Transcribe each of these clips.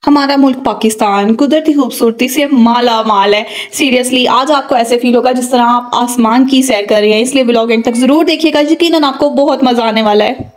हमारा मुल्क पाकिस्तान कुदरती खूबसूरती से माला माल है। सीरियसली आज आपको ऐसे फील होगा जिस तरह आप आसमान की सैर कर रहे हैं, इसलिए व्लॉग एंड तक जरूर देखिएगा, यकीनन आपको बहुत मजा आने वाला है।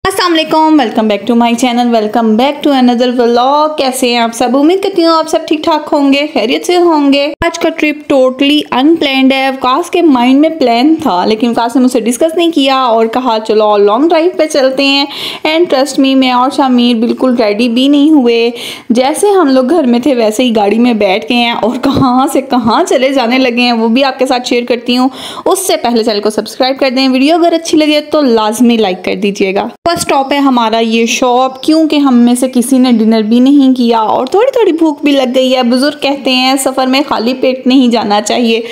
अस्सलाम वालेकुम, welcome back to my channel, welcome back to another vlog. कैसे हैं आप सब? उम्मीद करती हूँ आप सब ठीक ठाक होंगे, खैरियत से होंगे। आज का ट्रिप टोटली अनप्लान्ड है। वकास के माइंड में प्लान था, लेकिन वकास ने मुझसे डिस्कस नहीं किया और कहा चलो लॉन्ग ड्राइव पे चलते हैं। एंड ट्रस्ट मी, मैं और शामिर बिल्कुल रेडी भी नहीं हुए। जैसे हम लोग घर में थे वैसे ही गाड़ी में बैठ गए हैं और कहाँ से कहाँ चले जाने लगे हैं, वो भी आपके साथ शेयर करती हूँ। उससे पहले चैनल को सब्सक्राइब कर दें, वीडियो अगर अच्छी लगे तो लाजमी लाइक कर दीजिएगा। फर्स्ट स्टॉप है हमारा ये शॉप, क्योंकि हम में से किसी ने डिनर भी नहीं किया और थोड़ी थोड़ी भूख भी लग गई है। बुजुर्ग कहते हैं सफ़र में खाली पेट नहीं जाना चाहिए,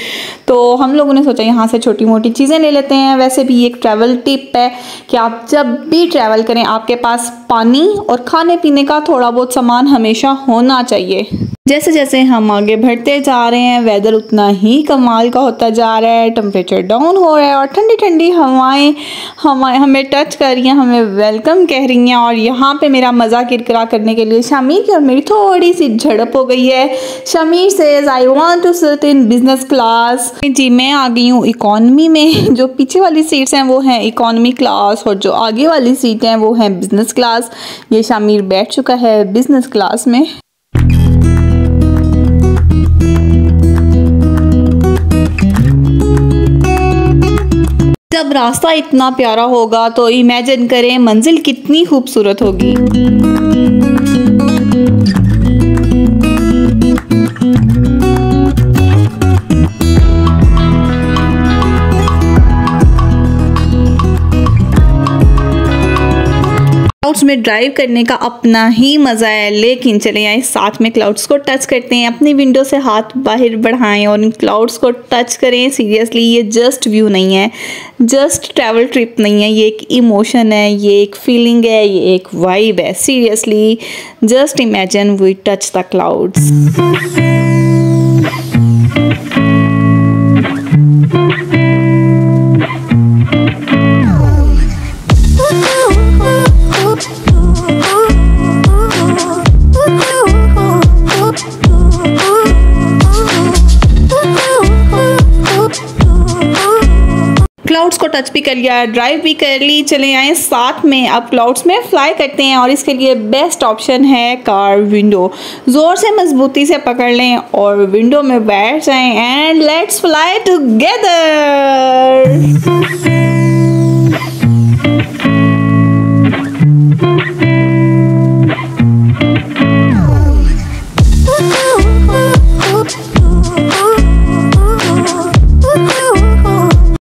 तो हम लोगों ने सोचा यहाँ से छोटी मोटी चीज़ें ले लेते हैं। वैसे भी एक ट्रैवल टिप है कि आप जब भी ट्रैवल करें आपके पास पानी और खाने पीने का थोड़ा बहुत सामान हमेशा होना चाहिए। जैसे जैसे हम आगे बढ़ते जा रहे हैं वेदर उतना ही कमाल का होता जा रहा है, टेम्परेचर डाउन हो रहा है और ठंडी ठंडी हवाएं हमें टच कर रही हैं, हमें वेलकम कह रही हैं। और यहाँ पे मेरा मज़ा किरकिरा करने के लिए शामिर की और मेरी थोड़ी सी झड़प हो गई है। Shamir says I want to sit in business class. जी मैं आ गई हूँ इकॉनमी में। जो पीछे वाली सीट्स हैं वो हैं इकॉनमी क्लास और जो आगे वाली सीट हैं वो हैं बिजनेस क्लास। ये शामिर बैठ चुका है बिजनेस क्लास में। जब रास्ता इतना प्यारा होगा तो इमेजिन करें मंजिल कितनी खूबसूरत होगी। क्लाउड्स में ड्राइव करने का अपना ही मज़ा है, लेकिन चले आए साथ में क्लाउड्स को टच करते हैं। अपनी विंडो से हाथ बाहर बढ़ाएं और इन क्लाउड्स को टच करें। सीरियसली ये जस्ट व्यू नहीं है, जस्ट ट्रैवल ट्रिप नहीं है, ये एक इमोशन है, ये एक फीलिंग है, ये एक वाइब है। Seriously just imagine we touch the clouds. Clouds को टच भी कर लिया, ड्राइव भी कर ली, चले आए साथ में अब क्लाउड्स में फ्लाई करते हैं। और इसके लिए बेस्ट ऑप्शन है कार विंडो। ज़ोर से मजबूती से पकड़ लें और विंडो में बैठ जाएं and let's fly together.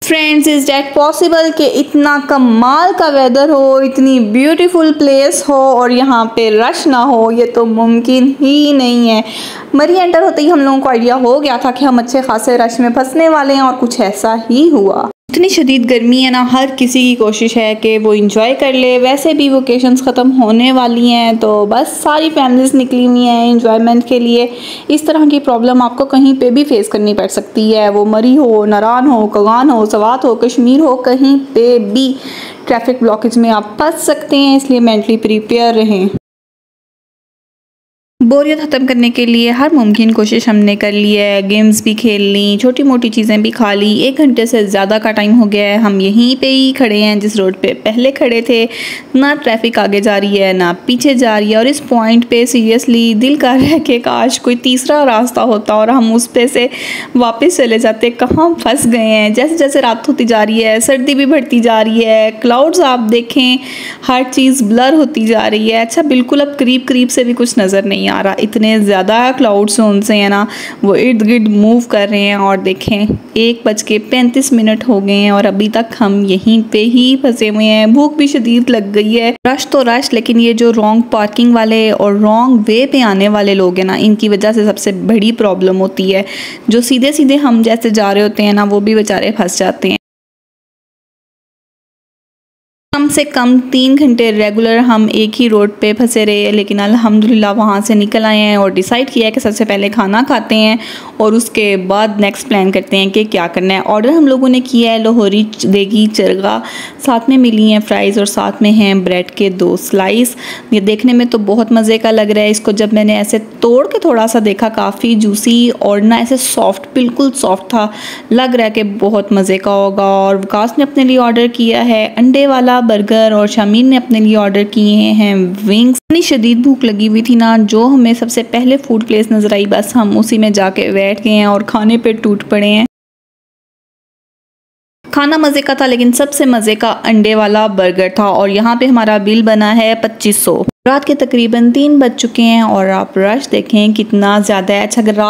Friends, is that possible कि इतना कमाल का वेदर हो, इतनी ब्यूटीफुल प्लेस हो और यहाँ पे रश ना हो? ये तो मुमकिन ही नहीं है। मरी एंटर होते ही हम लोगों को आइडिया हो गया था कि हम अच्छे खासे रश में फंसने वाले हैं और कुछ ऐसा ही हुआ। इतनी शदीद गर्मी है ना, हर किसी की कोशिश है कि वो इंजॉय कर ले। वैसे भी वोकेशंस ख़त्म होने वाली हैं तो बस सारी फैमिलीज निकली हुई हैं इंजॉयमेंट के लिए। इस तरह की प्रॉब्लम आपको कहीं पे भी फेस करनी पड़ सकती है, वो मरी हो, नारान हो, कगान हो, सवात हो, कश्मीर हो, कहीं पे भी ट्रैफिक ब्लॉकेज में आप फंस सकते हैं, इसलिए मेंटली प्रिपेयर रहें। बोरियत ख़त्म करने के लिए हर मुमकिन कोशिश हमने कर ली है, गेम्स भी खेल ली, छोटी मोटी चीज़ें भी खा ली। 1 घंटे से ज़्यादा का टाइम हो गया है, हम यहीं पे ही खड़े हैं जिस रोड पे पहले खड़े थे। ना ट्रैफिक आगे जा रही है ना पीछे जा रही है और इस पॉइंट पे सीरियसली दिल कर रहा है कि काश कोई तीसरा रास्ता होता और हम उस पे से वापस चले जाते। कहाँ फंस गए हैं। जैसे जैसे रात होती जा रही है, सर्दी भी बढ़ती जा रही है, क्लाउड्स आप देखें हर चीज़ ब्लर होती जा रही है। अच्छा बिल्कुल अब करीब करीब से भी कुछ नज़र नहीं आ रहा, इतने ज़्यादा क्लाउड्स उनसे है ना, वो इर्द गिर्द मूव कर रहे हैं। और देखें 1:35 हो गए हैं और अभी तक हम यहीं पे ही फंसे हुए हैं। भूख भी शदीद लग गई है। रश तो रश, लेकिन ये जो रॉन्ग पार्किंग वाले और रॉन्ग वे पे आने वाले लोग हैं ना, इनकी वजह से सबसे बड़ी प्रॉब्लम होती है। जो सीधे सीधे हम जैसे जा रहे होते हैं ना, वो भी बेचारे फंस जाते हैं। कम से कम 3 घंटे रेगुलर हम एक ही रोड पे फंसे रहे, लेकिन अल्हम्दुलिल्लाह वहाँ से निकल आए हैं और डिसाइड किया है कि सबसे पहले खाना खाते हैं और उसके बाद नेक्स्ट प्लान करते हैं कि क्या करना है। ऑर्डर हम लोगों ने किया है लाहौरी देगी चरगा, साथ में मिली हैं फ्राइज़ और साथ में हैं ब्रेड के 2 स्लाइस। ये देखने में तो बहुत मज़े का लग रहा है। इसको जब मैंने ऐसे तोड़ के थोड़ा सा देखा, काफ़ी जूसी और ना ऐसे सॉफ्ट, बिल्कुल सॉफ्ट था, लग रहा है कि बहुत मज़े का होगा। और विकास ने अपने लिए ऑर्डर किया है अंडे वाला बर्गर और शामीन ने अपने लिए ऑर्डर किए हैं विंग्स। इतनी शदीद भूख लगी हुई थी ना, जो हमें सबसे पहले फूड प्लेस नज़र आई बस हम उसी में जाके बैठ गए हैं और खाने पे टूट पड़े हैं। खाना मज़े का था, लेकिन सबसे मज़े का अंडे वाला बर्गर था। और यहाँ पे हमारा बिल बना है 2500। रात के तकरीबन 3 बज चुके हैं और आप रश देखें कितना ज़्यादा है। अच्छा, अगर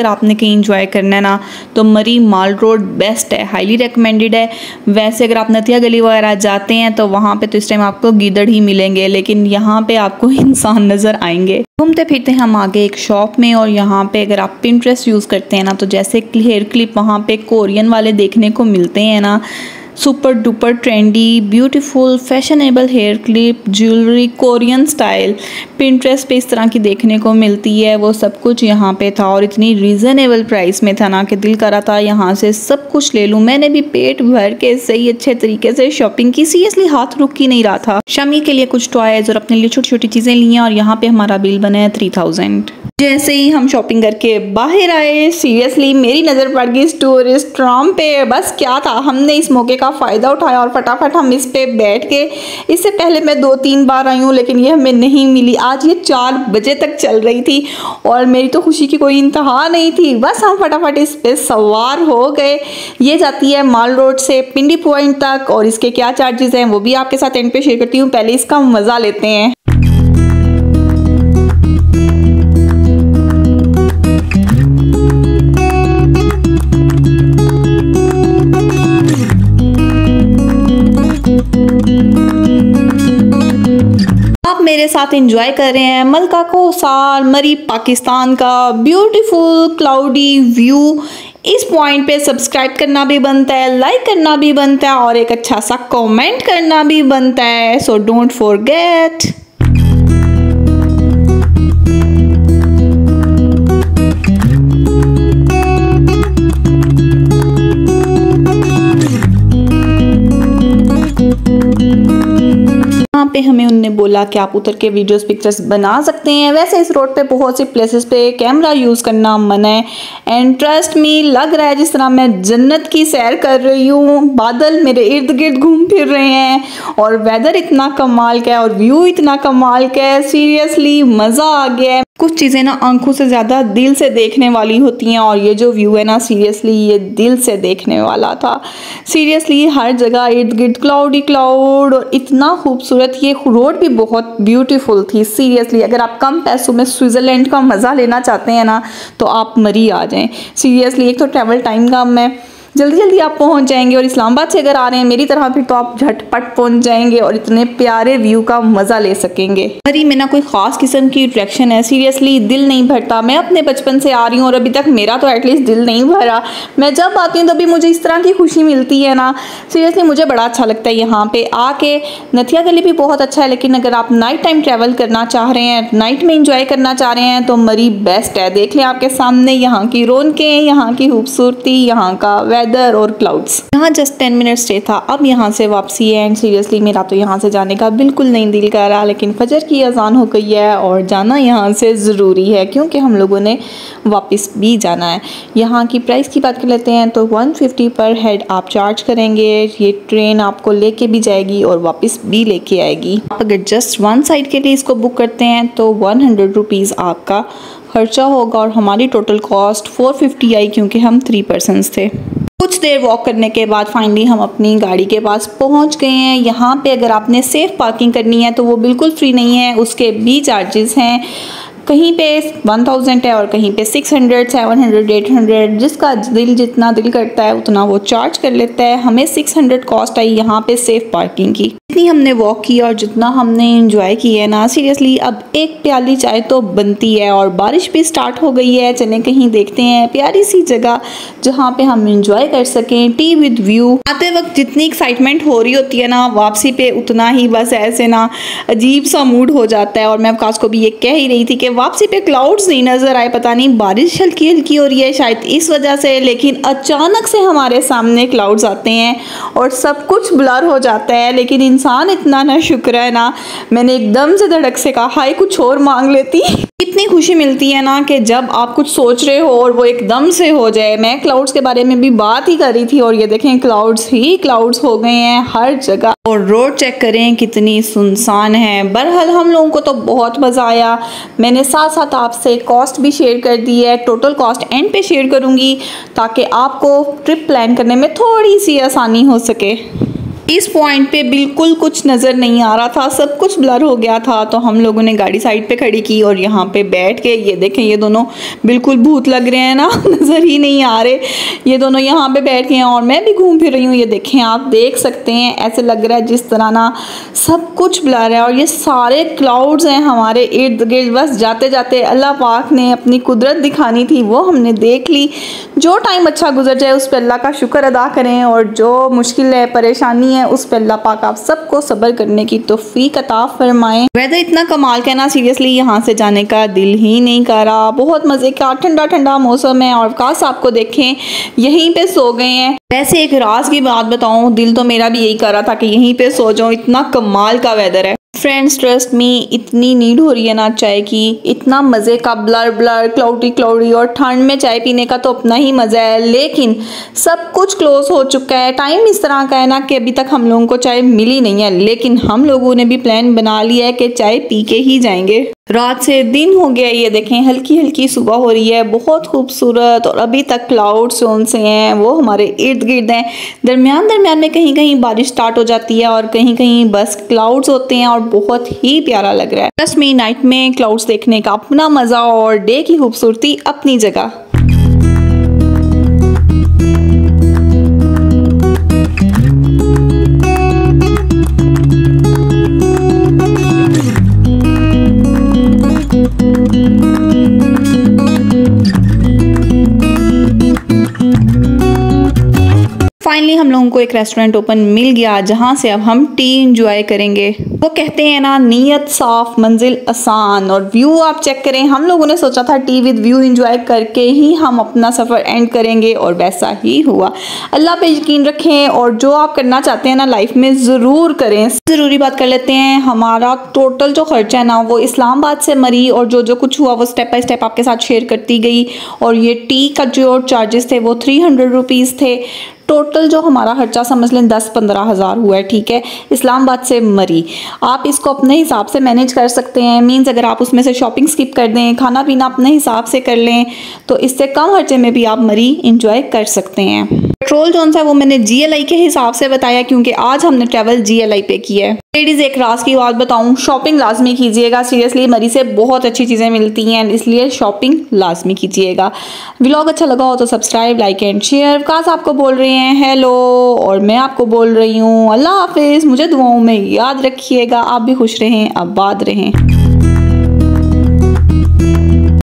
आपने कहीं इंजॉय करना है ना, तो मरी माल रोड बेस्ट है, हाईली रिकमेंडेड है। वैसे अगर आप नथिया गली वगैरह जाते हैं तो वहाँ पे तो इस टाइम आपको गीदड़ ही मिलेंगे, लेकिन यहाँ पे आपको इंसान नज़र आएंगे। घूमते फिरते हम आगे एक शॉप में, और यहाँ पे अगर आप पिंटरेस्ट यूज़ करते हैं ना, तो जैसे हेयर क्लिप वहाँ पे कोरियन वाले देखने को मिलते हैं ना, super duper trendy beautiful fashionable hair clip, jewellery Korean style Pinterest पे इस तरह की देखने को मिलती है। वो सब कुछ यहाँ पे था और इतनी रीज़नेबल प्राइस में था ना कि दिल करा था यहाँ से सब कुछ ले लूँ। मैंने भी पेट भर के सही अच्छे तरीके से शॉपिंग की, सीरियसली हाथ रुक ही नहीं रहा था। शमी के लिए कुछ टॉयज और अपने लिए छोटी छोटी चीज़ें ली हैं और यहाँ पे हमारा बिल बना है 3000। जैसे ही हम शॉपिंग करके बाहर आए, सीरियसली मेरी नज़र पड़ गई इस टूरिस्ट ट्राम पे। बस क्या था, हमने इस मौके का फ़ायदा उठाया और फटाफट हम इस पे बैठ गए। इससे पहले मैं 2-3 बार आई हूँ, लेकिन ये हमें नहीं मिली। आज ये 4 बजे तक चल रही थी और मेरी तो खुशी की कोई इंतहा नहीं थी। बस हम फटाफट इस पे सवार हो गए। ये जाती है माल रोड से पिंडी पॉइंट तक, और इसके क्या चार्जेस हैं वो भी आपके साथ एंड पे शेयर करती हूँ। पहले इसका मज़ा लेते हैं। मेरे साथ एंजॉय कर रहे हैं मलका कोसार मरी पाकिस्तान का ब्यूटीफुल क्लाउडी व्यू। इस पॉइंट पे सब्सक्राइब करना भी बनता है, लाइक करना भी बनता है और एक अच्छा सा कमेंट करना भी बनता है, सो डोंट फॉरगेट। पे हमें उन्होंने बोला कि आप उतर के वीडियोस पिक्चर्स बना सकते हैं। वैसे इस रोड पे बहुत सी प्लेसेस पे कैमरा यूज़ करना मना है, एंड ट्रस्ट मी लग रहा है जिस तरह मैं जन्नत की सैर कर रही हूँ। बादल मेरे इर्द गिर्द घूम फिर रहे हैं और वेदर इतना कमाल का है और व्यू इतना कमाल का है, सीरियसली मज़ा आ गया है। कुछ चीज़ें ना आंखों से ज़्यादा दिल से देखने वाली होती हैं और ये जो व्यू है ना, सीरियसली ये दिल से देखने वाला था। सीरियसली हर जगह इर्द गिर्द क्लाउडी क्लाउड और इतना खूबसूरत। ये रोड भी बहुत ब्यूटीफुल थी। सीरियसली अगर आप कम पैसों में स्विट्ज़रलैंड का मज़ा लेना चाहते हैं ना, तो आप मरी आ जाएं। सीरियसली एक तो ट्रैवल टाइम कम है, जल्दी जल्दी आप पहुंच जाएंगे, और इस्लामाबाद से अगर आ रहे हैं मेरी तरह फिर तो आप झटपट पहुंच जाएंगे और इतने प्यारे व्यू का मज़ा ले सकेंगे। मरी में ना कोई ख़ास किस्म की अट्रैक्शन है, सीरियसली दिल नहीं भरता। मैं अपने बचपन से आ रही हूँ और अभी तक मेरा तो एटलीस्ट दिल नहीं भरा। मैं जब आती हूँ तभी मुझे इस तरह की खुशी मिलती है ना, सीरियसली मुझे बड़ा अच्छा लगता है यहाँ पे आके। नथिया गली भी बहुत अच्छा है, लेकिन अगर आप नाइट टाइम ट्रैवल करना चाह रहे हैं, नाइट में इंजॉय करना चाह रहे हैं, तो मरी बेस्ट है। देख लें आपके सामने यहाँ की रौनकें, यहाँ की खूबसूरती, यहाँ का वेदर और क्लाउड्स। यहाँ जस्ट 10 मिनट स्टे था, अब यहाँ से वापसी है। एंड सीरियसली मेरा तो यहाँ से जाने का बिल्कुल नहीं दिल कर रहा, लेकिन फजर की अजान हो गई है और जाना यहाँ से ज़रूरी है क्योंकि हम लोगों ने वापस भी जाना है। यहाँ की प्राइस की बात कर लेते हैं तो 150 पर हेड आप चार्ज करेंगे। ये ट्रेन आपको लेके भी जाएगी और वापस भी लेके आएगी। आप अगर जस्ट वन साइड के लिए इसको बुक करते हैं तो 100 रुपीज़ आपका खर्चा होगा और हमारी टोटल कॉस्ट 450 आई क्योंकि हम 3 पर्सन्स थे। कुछ देर वॉक करने के बाद फाइनली हम अपनी गाड़ी के पास पहुंच गए हैं। यहाँ पे अगर आपने सेफ पार्किंग करनी है तो वो बिल्कुल फ्री नहीं है, उसके भी चार्जेस हैं। कहीं पे 1000 है और कहीं पे 600, 700, 800, जिसका दिल जितना दिल करता है उतना वो चार्ज कर लेता है। हमें 600 कॉस्ट आई यहाँ पे सेफ पार्किंग की। जितनी हमने वॉक की और जितना हमने एंजॉय किया है ना, सीरियसली अब एक प्याली चाय तो बनती है। और बारिश भी स्टार्ट हो गई है, चलें कहीं देखते हैं प्यारी सी जगह जहाँ पे हम एंजॉय कर सकें, टी विद व्यू। आते वक्त जितनी एक्साइटमेंट हो रही होती है ना, वापसी पे उतना ही बस ऐसे ना अजीब सा मूड हो जाता है। और मैं अवकाश को भी ये कह ही रही थी कि वापसी पे क्लाउड्स नहीं नजर आए, पता नहीं बारिश हल्की हल्की हो रही है शायद इस वजह से, लेकिन अचानक से हमारे सामने क्लाउड्स आते हैं और सब कुछ ब्लर हो जाता है। लेकिन इंसान इतना ना शुक्र है ना, मैंने एकदम से धड़क से कहा हाय कुछ और मांग लेती। इतनी खुशी मिलती है ना कि जब आप कुछ सोच रहे हो और वो एकदम से हो जाए। मैं क्लाउड्स के बारे में भी बात ही कर रही थी और ये देखें क्लाउड्स ही क्लाउड्स हो गए हैं हर जगह। और रोड चेक करें कितनी सुनसान है। बहरहाल हम लोगों को तो बहुत मज़ा आया। मैंने साथ साथ आपसे कॉस्ट भी शेयर कर दी है, टोटल कॉस्ट एंड पे शेयर करूँगी ताकि आपको ट्रिप प्लान करने में थोड़ी सी आसानी हो सके। इस पॉइंट पे बिल्कुल कुछ नज़र नहीं आ रहा था, सब कुछ ब्लर हो गया था, तो हम लोगों ने गाड़ी साइड पे खड़ी की और यहाँ पे बैठ के ये देखें ये दोनों बिल्कुल भूत लग रहे हैं ना, नज़र ही नहीं आ रहे। ये दोनों यहाँ पे बैठ गए हैं और मैं भी घूम फिर रही हूँ। ये देखें आप देख सकते हैं, ऐसे लग रहा है जिस तरह ना सब कुछ ब्लर है और ये सारे क्लाउड्स हैं हमारे इर्द गिर्द। बस जाते जाते अल्लाह पाक ने अपनी कुदरत दिखानी थी, वो हमने देख ली। जो टाइम अच्छा गुजर जाए उस पर अल्लाह का शुक्र अदा करें और जो मुश्किल है परेशानी है उस पर अल्लाह पाक आप सबको सब्र करने की तौफीक अता फरमाएं। वेदर इतना कमाल का ना, सीरियसली यहाँ से जाने का दिल ही नहीं कर रहा। बहुत मज़े का ठंडा ठंडा मौसम है और अवकाश आपको देखें यहीं पे सो गए हैं। वैसे एक राज की बात बताऊं, दिल तो मेरा भी यही कर रहा था कि यहीं पे सो जाऊं, इतना कमाल का वेदर है। फ्रेंड्स ट्रस्ट मी, इतनी नीड हो रही है ना चाय की, इतना मज़े का ब्लर ब्लर क्लाउडी क्लाउडी और ठंड में चाय पीने का तो अपना ही मज़ा है। लेकिन सब कुछ क्लोज हो चुका है। टाइम इस तरह का है ना कि अभी तक हम लोगों को चाय मिली नहीं है, लेकिन हम लोगों ने भी प्लान बना लिया है कि चाय पी के ही जाएंगे। रात से दिन हो गया, ये देखें हल्की हल्की सुबह हो रही है, बहुत खूबसूरत। और अभी तक क्लाउड्स जोन से हैं वो हमारे इर्द गिर्द हैं। दरमियान दरमियान में कहीं कहीं बारिश स्टार्ट हो जाती है और कहीं कहीं बस क्लाउड्स होते हैं और बहुत ही प्यारा लग रहा है। प्लस में नाइट में क्लाउड्स देखने का अपना मज़ा और डे की खूबसूरती अपनी जगह। फाइनली हम लोगों को एक रेस्टोरेंट ओपन मिल गया जहाँ से अब हम टी इंजॉय करेंगे। वो कहते हैं ना नीयत साफ मंजिल आसान। और व्यू आप चेक करें, हम लोगों ने सोचा था टी विद व्यू इंजॉय करके ही हम अपना सफ़र एंड करेंगे और वैसा ही हुआ। अल्लाह पे यकीन रखें और जो आप करना चाहते हैं ना लाइफ में ज़रूर करें। ज़रूरी बात कर लेते हैं, हमारा टोटल जो खर्चा है ना वो इस्लामाबाद से मरी और जो कुछ हुआ वो स्टेप बाय स्टेप आपके साथ शेयर करती गई। और ये टी का जो चार्जेस थे वो 300 रुपीज़ थे। टोटल जो हमारा खर्चा समझ लें 10-15 हज़ार हुआ है, ठीक है। इस्लामाबाद से मरी आप इसको अपने हिसाब से मैनेज कर सकते हैं। मीन्स अगर आप उसमें से शॉपिंग स्किप कर दें, खाना पीना अपने हिसाब से कर लें, तो इससे कम खर्चे में भी आप मरी इंजॉय कर सकते हैं। पेट्रोल जो सा वो मैंने GLI के हिसाब से बताया क्योंकि आज हमने ट्रैवल GLI पे किया है। लेडीज़ एक राज की बात बताऊं, शॉपिंग लाजमी कीजिएगा। सीरियसली मरी से बहुत अच्छी चीज़ें मिलती हैं, इसलिए शॉपिंग लाजमी कीजिएगा। व्लॉग अच्छा लगा हो तो सब्सक्राइब, लाइक एंड शेयर। काश आपको बोल रहे हैं हेलो और मैं आपको बोल रही हूँ अल्लाह हाफिज़। मुझे दुआओं में याद रखिएगा। आप भी खुश रहें, आबाद रहें।